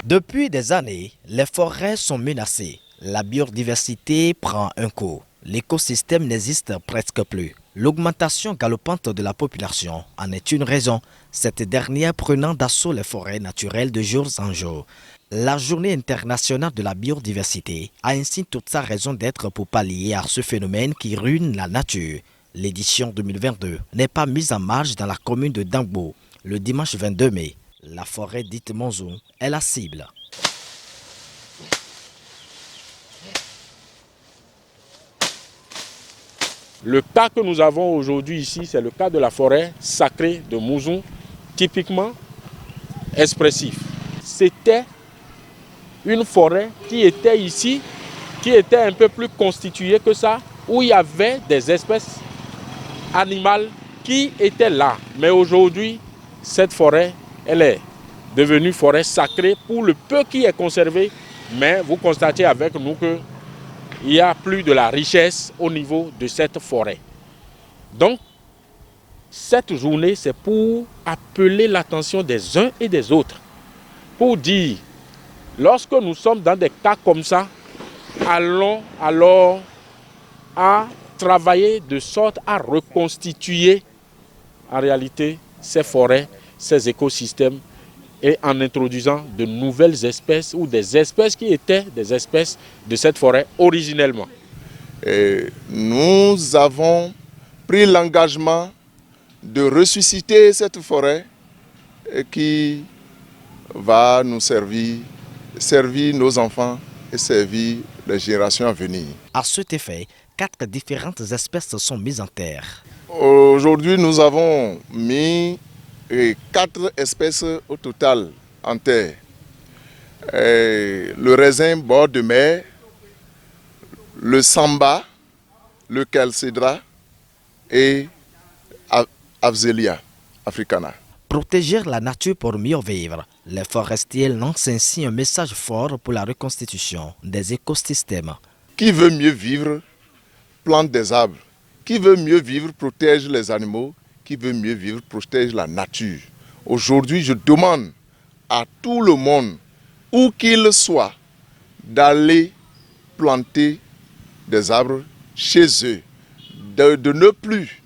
Depuis des années, les forêts sont menacées. La biodiversité prend un coup. L'écosystème n'existe presque plus. L'augmentation galopante de la population en est une raison, cette dernière prenant d'assaut les forêts naturelles de jour en jour. La Journée internationale de la biodiversité a ainsi toute sa raison d'être pour pallier à ce phénomène qui ruine la nature. L'édition 2022 n'est pas mise en marche dans la commune de Dangbo le dimanche 22 mai. La forêt dite Monzon est la cible. Le cas que nous avons aujourd'hui ici, c'est le cas de la forêt sacrée de Monzon, typiquement expressif. C'était une forêt qui était ici, qui était un peu plus constituée que ça, où il y avait des espèces animales qui étaient là. Mais aujourd'hui, cette forêt, elle est devenue forêt sacrée pour le peu qui est conservé. Mais vous constatez avec nous que il n'y a plus de la richesse au niveau de cette forêt. Donc, cette journée, c'est pour appeler l'attention des uns et des autres. Pour dire, lorsque nous sommes dans des cas comme ça, allons alors à travailler de sorte à reconstituer en réalité ces forêts, ces écosystèmes, et en introduisant de nouvelles espèces ou des espèces qui étaient des espèces de cette forêt originellement. Et nous avons pris l'engagement de ressusciter cette forêt qui va nous servir nos enfants et servir les générations à venir. À cet effet, 4 différentes espèces sont mises en terre. Aujourd'hui, nous avons mis 4 espèces au total en terre. Le raisin bord de mer, le samba, le calcédra et Afzelia africana. Protéger la nature pour mieux vivre. Les forestiers lancent ainsi un message fort pour la reconstitution des écosystèmes. Qui veut mieux vivre, plante des arbres. Qui veut mieux vivre, protège les animaux. Qui veut mieux vivre, protège la nature. Aujourd'hui, je demande à tout le monde, où qu'il soit, d'aller planter des arbres chez eux, de ne plus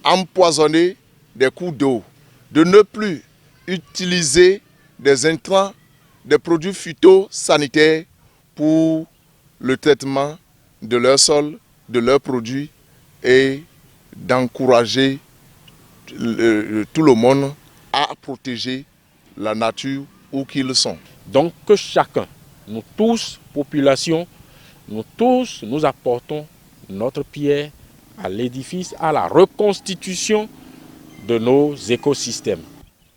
empoisonner des cours d'eau, de ne plus utiliser des intrants, des produits phytosanitaires pour le traitement de leur sol, de leurs produits et d'encourager tout le monde à protéger la nature où qu'ils sont. Donc que chacun, nous tous, population, nous tous, nous apportons notre pierre à l'édifice, à la reconstitution de nos écosystèmes.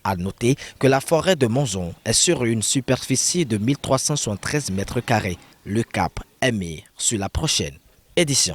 À noter que la forêt de Monzon est sur une superficie de 1373 mètres carrés. Le cap est mis sur la prochaine édition.